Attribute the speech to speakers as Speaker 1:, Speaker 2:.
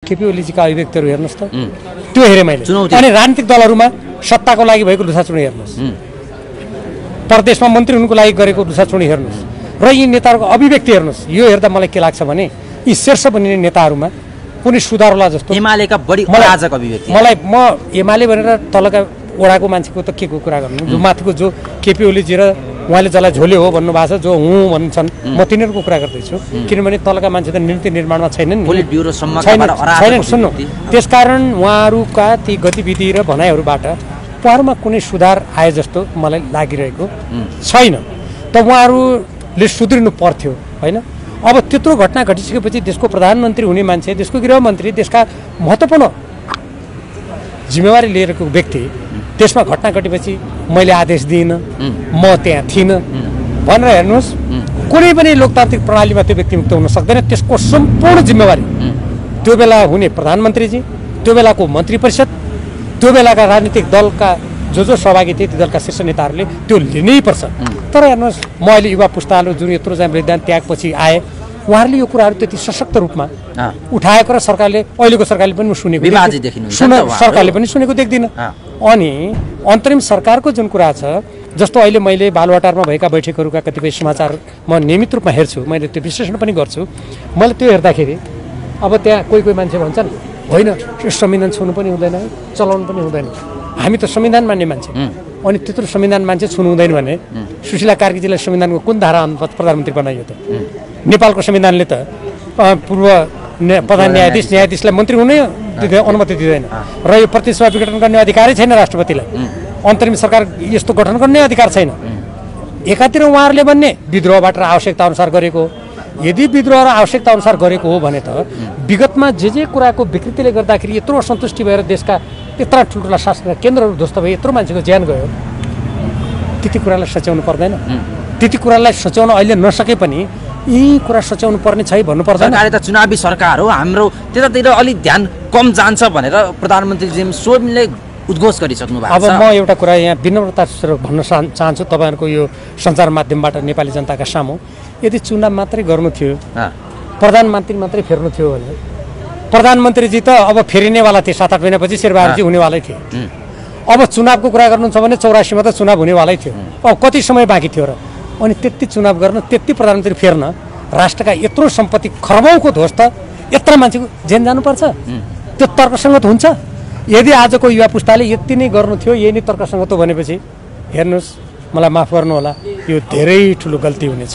Speaker 1: केपी ओलीजीका अभिव्यक्तिहरू हेर्नुस् त त्यो हेरे मैले अनि राजनीतिक दलहरुमा सत्ताको लागि भएको लुछाचुडी हेर्नुस् प्रदेशमा मन्त्री हुनुको लागि गरेको लुछाचुडी हेर्नुस् र यी नेताहरूको अभिव्यक्ति हेर्नुस् यो हेर्दा मलाई के लाग्छ भने यी शीर्ष बनिने नेताहरूमा कुनै सुधार होला जस्तो
Speaker 2: एमालेका बढी अराजक अभिव्यक्ति
Speaker 1: मलाई म एमाले भनेर तलका ओडाको मान्छेको त के को कुरा गर्नु जो माथिको जो केपी ओलीजी र उहाँले जसलाई झोले हो भन्नु भएको छ जो हुँ भन्छन् म तिनीहरूको कुरा गर्दैछु किनभने तलका मान्छे त नीति निर्माणमा छैनन् छैनन् सुन्नु त्यसकारण उहाँहरूका ती गतिविधि र भनाइहरूबाट उहाँहरूमा कुनै सुधार आए जस्तो मलाई लागिरहेको छैन त उहाँहरूले सुध्रिनु पर्थ्यो होइन अब त्यत्रो घटना घटिसकेपछि देशको प्रधानमन्त्री हुने मान्छे देशको गृहमन्त्री देशका महत्त्वपूर्ण जिम्मेवारी लिएको व्यक्ति त्यसमा घटना घटेपछि मैले आदेश दिइनँ म त्यहाँ थिइनँ भनेर हेर्नुहोस् कुनै पनि लोकतान्त्रिक प्रणालीमा त्यो व्यक्ति मुक्त हुन सक्दैन त्यसको सम्पूर्ण जिम्मेवारी त्यो बेला हुने प्रधानमन्त्रीजी त्यो बेलाको मन्त्री परिषद त्यो बेलाका राजनीतिक दलका जो सहभागी थिए ती दलका शीर्ष नेताहरूले त्यो लिनै पर्छ तर हेर्नुहोस् म अहिले युवा पुस्ताहरू जुन यत्रो चाहिँ बलिदान त्यागपछि आए उहाँहरूले यो कुराहरू त्यति सशक्त रूपमा उठाएको र सरकारले अहिलेको सरकारले पनि सुनेको सरकारले पनि सुनेको देख्दिनँ अनि अन्तरिम सरकारको जुन कुरा छ जस्तो अहिले मैले बालुवाटारमा भएका बैठकहरूका कतिपय समाचार म नियमित रूपमा हेर्छु मैले त्यो विश्लेषण पनि गर्छु मैले त्यो हेर्दाखेरि अब त्यहाँ कोही कोही मान्छे भन्छन् होइन यो संविधान छुनु पनि हुँदैन चलाउनु पनि हुँदैन हामी त संविधान मान्ने मान्छे अनि त्यत्रो संविधान मान्छे छुनु हुँदैन भने सुशीला कार्कीजीलाई संविधानको कुन धारा अनुपात प्रधानमन्त्री बनाइयो त नेपालको संविधानले त पूर्व प्रधान न्यायाधीशलाई मन्त्री हुने अनुमति दिँदैन र यो प्रतिस्पर्धा विघटन गर्ने अधिकारै छैन राष्ट्रपतिलाई अन्तरिम सरकार यस्तो गठन गर्ने अधिकार छैन एकातिर उहाँहरूले भन्ने विद्रोहबाट आवश्यकता अनुसार गरेको यदि विद्रोह र आवश्यकता अनुसार गरेको हो भने त विगतमा जे कुराको विकृतिले गर्दाखेरि यत्रो असन्तुष्टि भएर देशका यत्रा ठुल्ठुला शासकीय केन्द्रहरू ध्वस्त भए यत्रो मान्छेको ज्यान गयो त्यति कुरालाई सच्याउनु पर्दैन त्यति कुरालाई सच्याउन अहिले नसके पनि यी कुरा सच्याउनु पर्ने छै भन्नु पर्दैन
Speaker 2: सरकारले त चुनावी सरकार हो हाम्रो त्यतातिर अलि ध्यान कम जान्छ भनेर प्रधानमन्त्री स्वयंले उद्घोष गरिसक्नु भएको छ
Speaker 1: अब म एउटा कुरा यहाँ विनम्रतापूर्वक भन्न चाहन्छु तपाईहरुको यो सञ्चार माध्यमबाट नेपाली जनताका सामु यदि चुनाव मात्रै गर्नु थियो प्रधानमन्त्री मात्रै फेर्नु थियो भने प्रधानमन्त्रीजी त अब फेरिनेवाला थिए 7-8 महिनापछि शेरबहादुरजी हुनेवालै थिए अब चुनावको कुरा गर्नुहुन्छ भने 84 मा त चुनाव हुनेवालै थियो अब कति समय बाँकी थियो र अनि त्यति चुनाव गर्न त्यति प्रधानमन्त्री फेर्न राष्ट्रका यत्रो सम्पत्ति खरबौंको ध्वस्त यत्रो मान्छेको जेन जानुपर्छ त्यो तर्कसङ्गत हुन्छ यदि आजको युवा पुस्ताले यति नै गर्नु थियो यही नै तर्कसङ्गत हो भनेपछि हेर्नुहोस् मलाई माफ गर्नु होला यो धेरै ठुलो गल्ती हुनेछ।